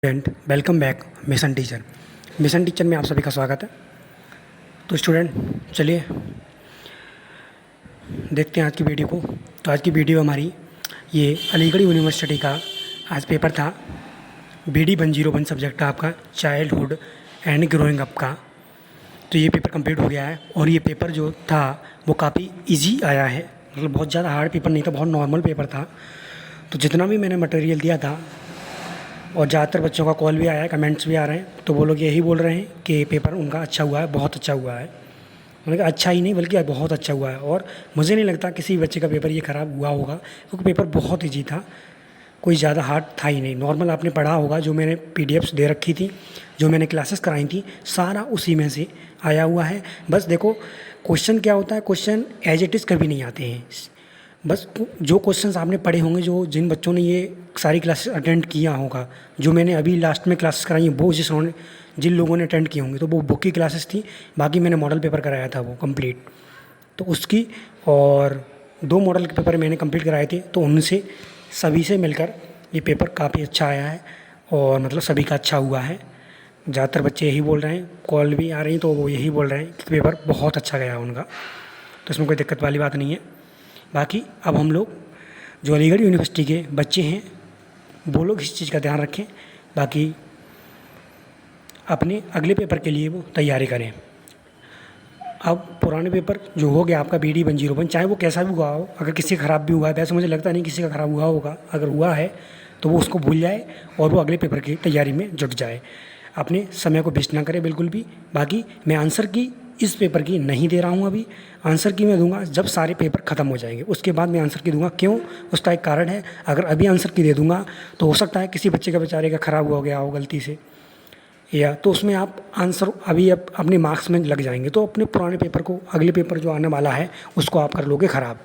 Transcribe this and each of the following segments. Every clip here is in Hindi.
Student welcome back mission teacher में आप सभी का स्वागत है। तो स्टूडेंट चलिए देखते हैं आज की वीडियो को। तो आज की वीडियो हमारी ये अलीगढ़ यूनिवर्सिटी का आज पेपर था BD 101 सब्जेक्ट का आपका चाइल्डहुड एंड ग्रोइंग अप का। तो ये पेपर कंप्लीट हो गया है और ये पेपर जो था वो काफ़ी इजी आया है, मतलब बहुत ज़्यादा हार्ड पेपर नहीं था, बहुत नॉर्मल पेपर था। तो जितना भी मैंने मटेरियल दिया था और ज़्यादातर बच्चों का कॉल भी आया है, कमेंट्स भी आ रहे हैं, तो वो लोग यही बोल रहे हैं कि पेपर उनका अच्छा हुआ है, बहुत अच्छा हुआ है। मैंने कहा अच्छा ही नहीं बल्कि बहुत अच्छा हुआ है। और मुझे नहीं लगता किसी बच्चे का पेपर ये ख़राब हुआ होगा, क्योंकि पेपर बहुत ईजी था, कोई ज़्यादा हार्ड था ही नहीं। नॉर्मल आपने पढ़ा होगा, जो मैंने PDFs दे रखी थी, जो मैंने क्लासेस कराई थी, सारा उसी में से आया हुआ है। बस देखो क्वेश्चन क्या होता है, क्वेश्चन एज इट इज़ कभी नहीं आते हैं। बस जो क्वेश्चंस आपने पढ़े होंगे, जो जिन बच्चों ने ये सारी क्लासेस अटेंड किया होगा, जो मैंने अभी लास्ट में क्लासेस कराई हैं, वो जिन लोगों ने अटेंड किए होंगे, तो वो बुक की क्लासेस थी। बाकी मैंने मॉडल पेपर कराया था वो कंप्लीट, तो उसकी और 2 मॉडल के पेपर मैंने कंप्लीट कराए थे। तो उनसे सभी से मिलकर ये पेपर काफ़ी अच्छा आया है और मतलब सभी का अच्छा हुआ है। ज़्यादातर बच्चे यही बोल रहे हैं, कॉल भी आ रही तो वो यही बोल रहे हैं कि पेपर बहुत अच्छा गया उनका, तो इसमें कोई दिक्कत वाली बात नहीं है। बाकी अब हम लोग जो अलीगढ़ यूनिवर्सिटी के बच्चे हैं वो लोग इस चीज़ का ध्यान रखें, बाकी अपने अगले पेपर के लिए वो तैयारी करें। अब पुराने पेपर जो हो गया आपका BD 101, चाहे वो कैसा भी हुआ हो, अगर किसी का ख़राब भी हुआ है, वैसे मुझे लगता नहीं किसी का ख़राब हुआ होगा, अगर हुआ है तो वो उसको भूल जाए और वो अगले पेपर की तैयारी में जुट जाए, अपने समय को वेस्ट ना करे बिल्कुल भी। बाकी मैं आंसर की इस पेपर की नहीं दे रहा हूँ अभी, आंसर की मैं दूंगा जब सारे पेपर ख़त्म हो जाएंगे, उसके बाद मैं आंसर की दूंगा। क्यों? उसका एक कारण है, अगर अभी आंसर की दे दूंगा तो हो सकता है किसी बच्चे का बेचारे का ख़राब हो गया हो गलती से, या तो उसमें आप आंसर अभी अपने मार्क्स में लग जाएंगे, तो अपने पुराने पेपर को, अगले पेपर जो आने वाला है उसको आप कर लोगे ख़राब।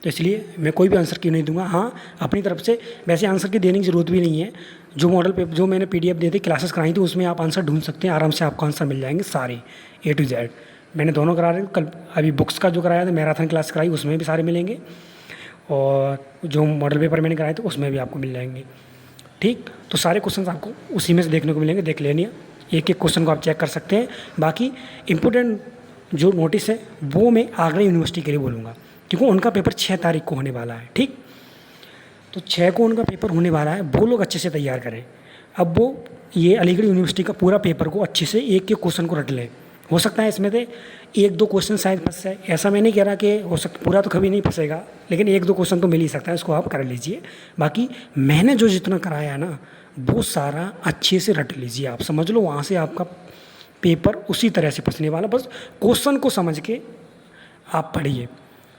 तो इसलिए मैं कोई भी आंसर की नहीं दूंगा। हाँ, अपनी तरफ से वैसे आंसर की देने की ज़रूरत भी नहीं है। जो मॉडल पेपर जो मैंने PDF दे दी, क्लासेस कराई थी, उसमें आप आंसर ढूंढ सकते हैं, आराम से आपको आंसर मिल जाएंगे सारे A to Z। मैंने दोनों करा रहे कल, अभी बुक्स का जो कराया था, मैराथन क्लास कराई, उसमें भी सारे मिलेंगे, और जो मॉडल पेपर मैंने कराए थे उसमें भी आपको मिल जाएंगे। ठीक, तो सारे क्वेश्चन आपको उसी में से देखने को मिलेंगे, देख लेनी है, एक एक क्वेश्चन को आप चेक कर सकते हैं। बाकी इम्पोर्टेंट जो नोटिस है वो मैं आगरा यूनिवर्सिटी के लिए बोलूँगा, क्योंकि उनका पेपर 6 तारीख को होने वाला है। ठीक, तो 6 को उनका पेपर होने वाला है, वो लोग अच्छे से तैयार करें। अब वो ये अलीगढ़ यूनिवर्सिटी का पूरा पेपर को अच्छे से एक एक क्वेश्चन को रट लें। हो सकता है इसमें से 1-2 क्वेश्चन शायद फंस जाए, ऐसा मैं नहीं कह रहा कि हो सकता पूरा तो कभी नहीं फंसेगा, लेकिन 1-2 क्वेश्चन तो मिल ही सकता है, इसको आप कर लीजिए। बाकी मैंने जो जितना कराया है ना, वो सारा अच्छे से रट लीजिए, आप समझ लो, वहाँ से आपका पेपर उसी तरह से फंसने वाला। बस क्वेश्चन को समझ के आप पढ़िए,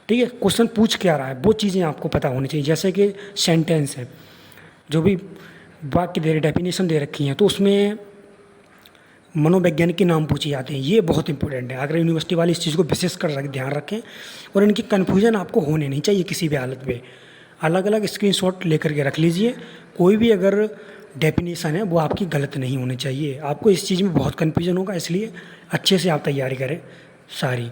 ठीक है? क्वेश्चन पूछ क्या रहा है वो चीज़ें आपको पता होनी चाहिए। जैसे कि सेंटेंस है, जो भी वाक्य दे डेफिनेशन दे रखी हैं, तो उसमें मनोवैज्ञानिक के नाम पूछे जाते हैं, ये बहुत इंपॉर्टेंट है। अगर यूनिवर्सिटी वाले इस चीज़ को विशेष कर ध्यान रखें, और इनकी कन्फ्यूजन आपको होने नहीं चाहिए किसी भी हालत में। अलग अलग स्क्रीनशॉट लेकर के रख लीजिए, कोई भी अगर डेफिनेशन है वो आपकी गलत नहीं होनी चाहिए। आपको इस चीज़ में बहुत कन्फ्यूजन होगा, इसलिए अच्छे से आप तैयारी करें सारी।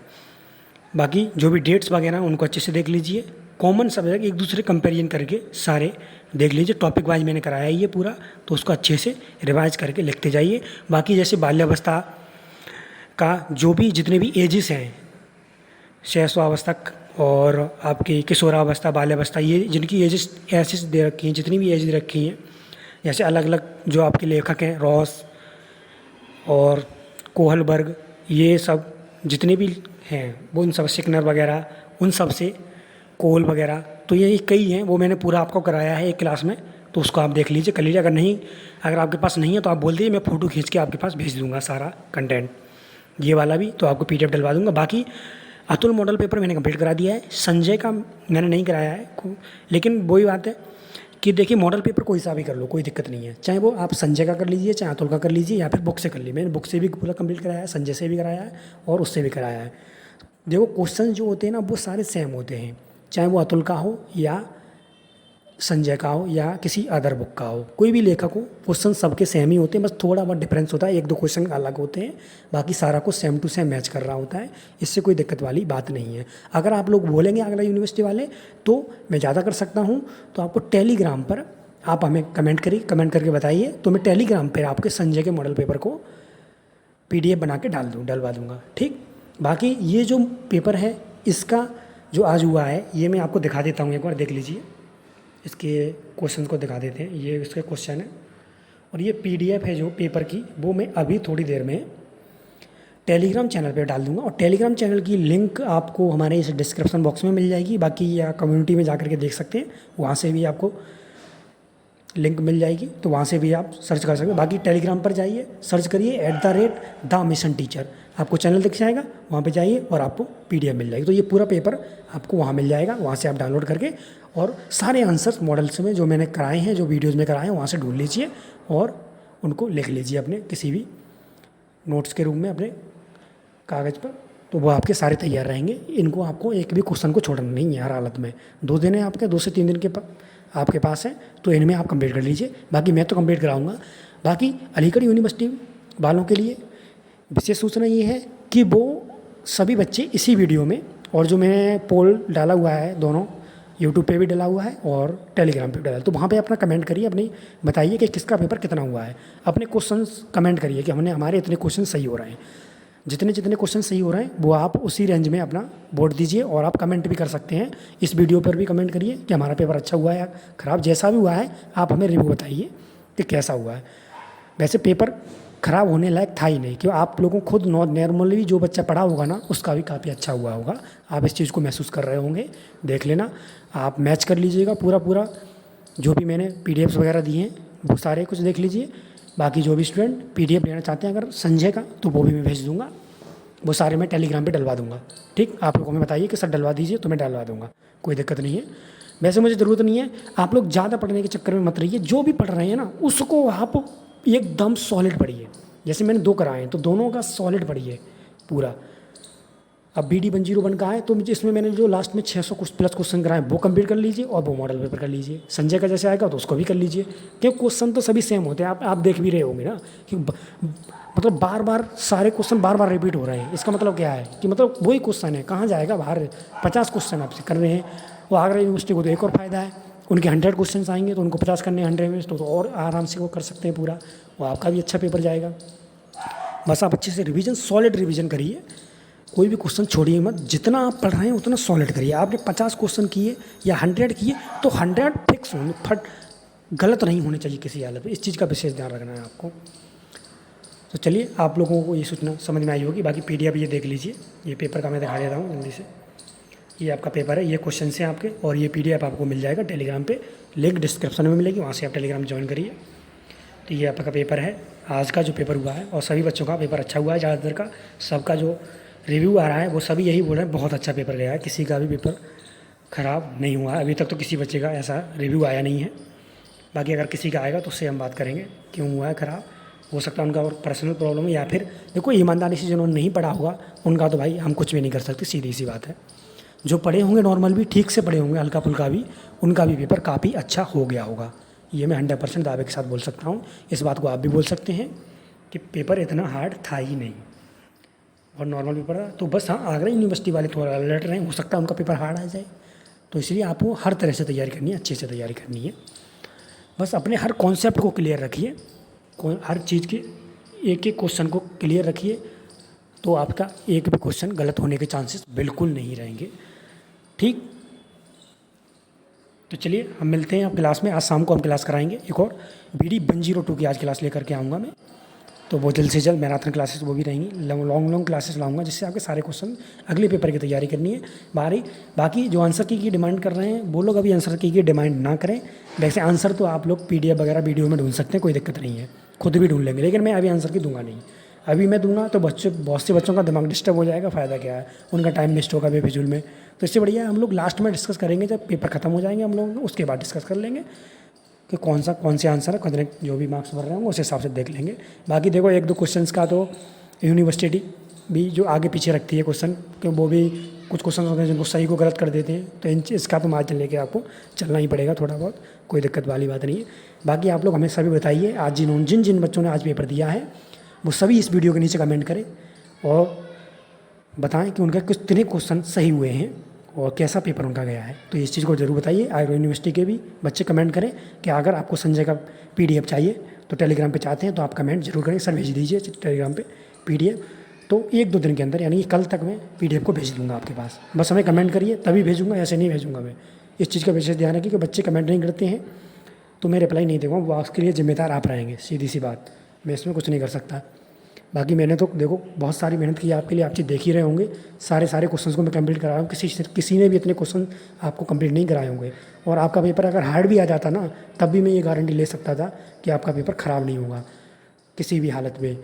बाकी जो भी डेट्स वगैरह उनको अच्छे से देख लीजिए, कॉमन सब्जेक्ट एक दूसरे कंपैरिजन करके सारे देख लीजिए। टॉपिक वाइज मैंने कराया है ये पूरा, तो उसको अच्छे से रिवाइज करके लिखते जाइए। बाकी जैसे बाल्यावस्था का जो भी जितने भी एजेस हैं, शैशवावस्था और आपकी किशोरावस्था, बाल्यावस्था, ये जिनकी एजेस ऐसे दे रखी हैं, जितनी भी एज दे रखी हैं, जैसे अलग अलग जो आपके लेखक हैं, रॉस और कोहलबर्ग, ये सब जितने भी हैं, वो उन सब, सिकनर वगैरह, उन सब से, कोल वगैरह, तो ये कई हैं, वो मैंने पूरा आपको कराया है एक क्लास में, तो उसको आप देख लीजिए, कर लीजिए। अगर आपके पास नहीं है तो आप बोल दीजिए, मैं फ़ोटो खींच के आपके पास भेज दूँगा सारा कंटेंट, ये वाला भी, तो आपको PDF डलवा दूँगा। बाकी अतुल मॉडल पेपर मैंने कंप्लीट करा दिया है, संजय का मैंने नहीं कराया है, लेकिन वही बात है कि देखिए मॉडल पेपर कोई सा भी कर लो, कोई दिक्कत नहीं है, चाहे वो आप संजय का कर लीजिए, चाहे अतुल का कर लीजिए, या फिर बुक से कर लीजिए। मैंने बुक से भी पूरा कंप्लीट कराया है, संजय से भी कराया है और उससे भी कराया है। देखो क्वेश्चन जो होते हैं ना, वो सारे सेम होते हैं, चाहे वो अतुल का हो या संजय का हो या किसी अदर बुक का हो, कोई भी लेखक हो, क्वेश्चन सबके सेम ही होते हैं, बस थोड़ा बहुत डिफरेंस होता है, 1-2 क्वेश्चन अलग होते हैं, बाकी सारा कुछ सेम टू सेम मैच कर रहा होता है। इससे कोई दिक्कत वाली बात नहीं है। अगर आप लोग बोलेंगे अगला यूनिवर्सिटी वाले तो मैं ज़्यादा कर सकता हूँ, तो आपको टेलीग्राम पर आप हमें कमेंट करिए, कमेंट करके बताइए, तो मैं टेलीग्राम पर आपके संजय के मॉडल पेपर को PDF बना के डलवा दूँगा। ठीक, बाकी ये जो पेपर है इसका जो आज हुआ है ये मैं आपको दिखा देता हूँ, एक बार देख लीजिए। इसके क्वेश्चन को दिखा देते हैं, ये इसके क्वेश्चन है और ये PDF है जो पेपर की, वो मैं अभी थोड़ी देर में टेलीग्राम चैनल पे डाल दूंगा और टेलीग्राम चैनल की लिंक आपको हमारे इस डिस्क्रिप्शन बॉक्स में मिल जाएगी। बाकी या कम्युनिटी में जा कर के देख सकते हैं, वहाँ से भी आपको लिंक मिल जाएगी, तो वहाँ से भी आप सर्च कर सकते हैं। बाकी टेलीग्राम पर जाइए, सर्च करिए @द मिशन टीचर, आपको चैनल दिख जाएगा, वहाँ पे जाइए और आपको PDF मिल जाएगी। तो ये पूरा पेपर आपको वहाँ मिल जाएगा, वहाँ से आप डाउनलोड करके और सारे आंसर्स मॉडल्स में जो मैंने कराए हैं, जो वीडियोज़ में कराए हैं, वहाँ से ढूंढ लीजिए और उनको लिख लीजिए अपने किसी भी नोट्स के रूप में अपने कागज़ पर, तो वो आपके सारे तैयार रहेंगे। इनको आपको एक भी क्वेश्चन को छोड़ना नहीं है हर हालत में। 2 दिन है आपके, 2 से 3 दिन के आपके पास है, तो इनमें आप कंप्लीट कर लीजिए। बाकी मैं तो कंप्लीट कराऊंगा। बाकी अलीगढ़ यूनिवर्सिटी वालों के लिए विशेष सूचना ये है कि वो सभी बच्चे इसी वीडियो में, और जो मैंने पोल डाला हुआ है दोनों, यूट्यूब पे भी डाला हुआ है और टेलीग्राम पे भी डाला है, तो वहाँ पे अपना कमेंट करिए, अपनी बताइए कि किसका पेपर कितना हुआ है। अपने क्वेश्चंस कमेंट करिए कि हमारे इतने क्वेश्चन सही हो रहे हैं। जितने क्वेश्चन सही हो रहे हैं वो आप उसी रेंज में अपना वोट दीजिए। और आप कमेंट भी कर सकते हैं, इस वीडियो पर भी कमेंट करिए कि हमारा पेपर अच्छा हुआ है या ख़राब, जैसा भी हुआ है आप हमें रिव्यू बताइए कि कैसा हुआ है। वैसे पेपर ख़राब होने लायक था ही नहीं, क्यों आप लोगों को खुद नॉर्मली जो बच्चा पढ़ा होगा ना उसका भी काफ़ी अच्छा हुआ होगा। आप इस चीज़ को महसूस कर रहे होंगे, देख लेना, आप मैच कर लीजिएगा पूरा जो भी मैंने PDFs वगैरह दिए हैं वो सारे कुछ देख लीजिए। बाकी जो भी स्टूडेंट PDF लेना चाहते हैं अगर संजय का, तो वो भी मैं भेज दूँगा, वो सारे मैं टेलीग्राम पे डलवा दूँगा। ठीक, आप लोगों में बताइए कि सर डलवा दीजिए, तो मैं डलवा दूँगा, कोई दिक्कत नहीं है। वैसे मुझे ज़रूरत नहीं है, आप लोग ज़्यादा पढ़ने के चक्कर में मत रहिए। जो भी पढ़ रहे हैं ना उसको आप एकदम सॉलिड पढ़िए। जैसे मैंने 2 कराए हैं तो दोनों का सॉलिड पढ़िए पूरा। अब BD 101 का है तो इसमें मैंने जो लास्ट में 600 प्लस क्वेश्चन कराए वो कंप्लीट कर लीजिए और वो मॉडल पेपर कर लीजिए। संजय का जैसे आएगा तो उसको भी कर लीजिए, क्योंकि क्वेश्चन तो सभी सेम होते हैं। आप देख भी रहे होंगे ना कि मतलब बार सारे क्वेश्चन बार रिपीट हो रहे हैं। इसका मतलब क्या है कि मतलब वही क्वेश्चन है, कहाँ जाएगा बाहर। 50 क्वेश्चन आपसे कर रहे हैं। वो आगरा यूनिवर्सिटी को तो एक और फ़ायदा है, उनके 100 क्वेश्चन आएंगे तो उनको 50 करने 100 में, तो और आराम से वो कर सकते हैं पूरा। वो आपका भी अच्छा पेपर जाएगा। बस आप अच्छे से रिवीजन, सॉलिड रिवीजन करिए, कोई भी क्वेश्चन छोड़िए मत। जितना आप पढ़ रहे हैं उतना सॉलिड करिए। आपने 50 क्वेश्चन किए या 100 किए तो 100 फिक्स होने, गलत नहीं होने चाहिए किसी हालत में। इस चीज़ का विशेष ध्यान रखना है आपको। तो चलिए, आप लोगों को ये सूचना समझ में आई होगी। बाकी PDF ये देख लीजिए, ये पेपर का मैं दिखा देता हूँ जल्दी से। ये आपका पेपर है, ये क्वेश्चन हैं आपके, और ये PDF आपको मिल जाएगा टेलीग्राम पे, लिंक डिस्क्रिप्शन में मिलेगी, वहाँ से आप टेलीग्राम ज्वाइन करिए। तो ये आपका पेपर है आज का जो पेपर हुआ है, और सभी बच्चों का पेपर अच्छा हुआ है। ज़्यादातर का सबका जो रिव्यू आ रहा है वो सभी यही बोल रहे हैं बहुत अच्छा पेपर गया है, किसी का भी पेपर ख़राब नहीं हुआ है। अभी तक तो किसी बच्चे का ऐसा रिव्यू आया नहीं है। बाकी अगर किसी का आएगा तो उससे हम बात करेंगे क्यों हुआ है ख़राब। हो सकता है उनका और पर्सनल प्रॉब्लम है, या फिर देखो ईमानदारी से जिन्होंने नहीं पढ़ा होगा उनका तो भाई हम कुछ भी नहीं कर सकते, सीधी सी बात है। जो पढ़े होंगे नॉर्मल भी, ठीक से पढ़े होंगे, हल्का फुल्का भी, उनका भी पेपर काफ़ी अच्छा हो गया होगा। ये मैं 100% दावे के साथ बोल सकता हूँ। इस बात को आप भी बोल सकते हैं कि पेपर इतना हार्ड था ही नहीं, और नॉर्मल पेपर था। तो बस हाँ, आगरा यूनिवर्सिटी वाले थोड़ा अलर्ट रहे, हो सकता है उनका पेपर हार्ड आ जाए। तो इसलिए आपको हर तरह से तैयारी करनी है, अच्छे से तैयारी करनी है। बस अपने हर कॉन्सेप्ट को क्लियर रखिए, हर चीज़ के एक क्वेश्चन को क्लियर रखिए, तो आपका एक भी क्वेश्चन गलत होने के चांसेस बिल्कुल नहीं रहेंगे। ठीक, तो चलिए हम मिलते हैं अब क्लास में। आज शाम को हम क्लास कराएंगे एक और BD 102 की आज क्लास लेकर के आऊँगा मैं। तो वो जल्द से जल्द मैराथन क्लासेस वो भी रहेंगी, लॉन्ग क्लासेस लाऊंगा, जिससे आपके सारे क्वेश्चन अगले पेपर की तैयारी करनी है। बाकी जो आंसर की डिमांड कर रहे हैं वो लोग अभी आंसर की डिमांड ना करें। वैसे आंसर तो आप लोग PDF वगैरह वीडियो में ढूंढ सकते हैं, कोई दिक्कत नहीं है, खुद भी ढूंढ लेंगे। लेकिन मैं अभी आंसर की दूंगा नहीं। अभी मैं दूंगा तो बहुत से बच्चों का दिमाग डिस्टर्ब हो जाएगा, फ़ायदा क्या है, उनका टाइम वेस्ट होगा बेफिजूल में। तो इससे बढ़िया हम लोग लास्ट में डिस्कस करेंगे, जब पेपर खत्म हो जाएंगे हम लोग उसके बाद डिस्कस कर लेंगे कि कौन से आंसर है, कितने जो भी मार्क्स भर रहे होंगे उस हिसाब से देख लेंगे। बाकी देखो 1-2 क्वेश्चंस का तो यूनिवर्सिटी भी जो आगे पीछे रखती है क्वेश्चन, कि वो भी कुछ क्वेश्चन होते हैं जिनको सही को गलत कर देते हैं, तो इसका तो मार्जिन लेके आपको चलना ही पड़ेगा थोड़ा बहुत, कोई दिक्कत वाली बात नहीं है। बाकी आप लोग हमें सभी बताइए आज जिन बच्चों ने आज पेपर दिया है वो सभी इस वीडियो के नीचे कमेंट करें और बताएं कि उनके कितने क्वेश्चन सही हुए हैं और कैसा पेपर उनका गया है। तो इस चीज़ को ज़रूर बताइए। आयुर्वेद यूनिवर्सिटी के भी बच्चे कमेंट करें कि अगर आपको संजय का PDF चाहिए तो टेलीग्राम पे चाहते हैं तो आप कमेंट जरूर करें, सर भेज दीजिए टेलीग्राम पे PDF। तो 1-2 दिन के अंदर, यानी कि कल तक मैं PDF को भेज दूँगा आपके पास। बस हमें कमेंट करिए तभी भेजूँगा, ऐसे नहीं भेजूँगा मैं। इस चीज़ का विशेष ध्यान रखिए कि बच्चे कमेंट नहीं करते हैं तो मैं रिप्लाई नहीं दूँगा, वो उसके लिए जिम्मेदार आप रहेंगे, सीधी सी बात। मैं इसमें कुछ नहीं कर सकता। बाकी मैंने तो देखो बहुत सारी मेहनत की है आपके लिए, आप चीज़ देख ही रहे होंगे। सारे क्वेश्चंस को मैं कंप्लीट करा रहा हूँ, किसी ने भी इतने क्वेश्चन आपको कंप्लीट नहीं कराए होंगे। और आपका पेपर अगर हार्ड भी आ जाता ना, तब भी मैं ये गारंटी ले सकता था कि आपका पेपर ख़राब नहीं होगा किसी भी हालत में।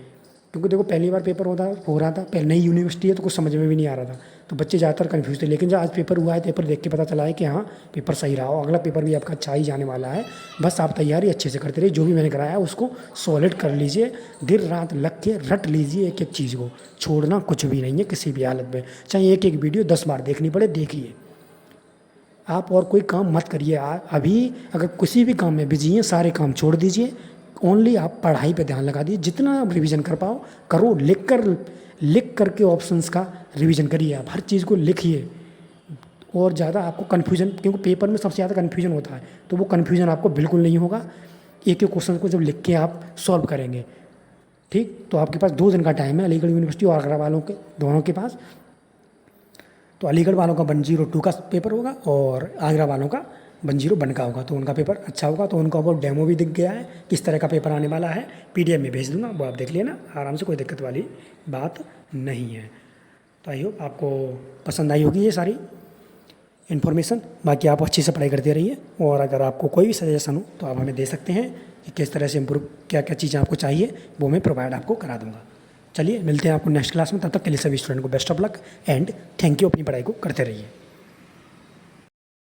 क्योंकि देखो पहली बार पेपर हो रहा था, पहले नई यूनिवर्सिटी है तो कुछ समझ में भी नहीं आ रहा था, तो बच्चे ज़्यादातर कन्फ्यूज थे। लेकिन जब आज पेपर हुआ है, पेपर देख के पता चला है कि हाँ पेपर सही रहा हो, अगला पेपर भी आपका अच्छा ही जाने वाला है। बस आप तैयारी अच्छे से करते रहिए, जो भी मैंने कराया है उसको सॉलिड कर लीजिए, दिन रात लग के रट लीजिए, एक एक चीज़ को छोड़ना कुछ भी नहीं है किसी भी हालत में। चाहे एक एक वीडियो 10 बार देखनी पड़े, देखिए। आप और कोई काम मत करिए। अभी अगर किसी भी काम में बिजी हैं, सारे काम छोड़ दीजिए, ओनली आप पढ़ाई पे ध्यान लगा दीजिए। जितना आप रिवीजन कर पाओ करो, लिख करके ऑप्शंस का रिवीजन करिए। आप हर चीज़ को लिखिए। और ज़्यादा आपको कन्फ्यूजन, क्योंकि पेपर में सबसे ज़्यादा कन्फ्यूजन होता है, तो वो कन्फ्यूजन आपको बिल्कुल नहीं होगा। एक एक क्वेश्चन को जब लिख के आप सॉल्व करेंगे, ठीक, तो आपके पास 2 दिन का टाइम है, अलीगढ़ यूनिवर्सिटी और आगरा वालों के दोनों के पास। तो अलीगढ़ वालों का 102 का पेपर होगा और आगरा वालों का 101 का होगा। तो उनका पेपर अच्छा होगा। तो उनका वो डेमो भी दिख गया है किस तरह का पेपर आने वाला है, PDF में भेज दूंगा, वो आप देख लेना आराम से, कोई दिक्कत वाली बात नहीं है। तो आई होप आपको पसंद आई होगी ये सारी इन्फॉर्मेशन। बाकी आप अच्छी से पढ़ाई करते रहिए, और अगर आपको कोई भी सजेशन हो तो आप हमें दे सकते हैं कि किस तरह से इम्प्रूव, क्या क्या चीज़ें आपको चाहिए, वो मैं प्रोवाइड आपको करा दूँगा। चलिए मिलते हैं आपको नेक्स्ट क्लास में, तब तक के लिए सभी स्टूडेंट को best of luck and thank you. अपनी पढ़ाई को करते रहिए।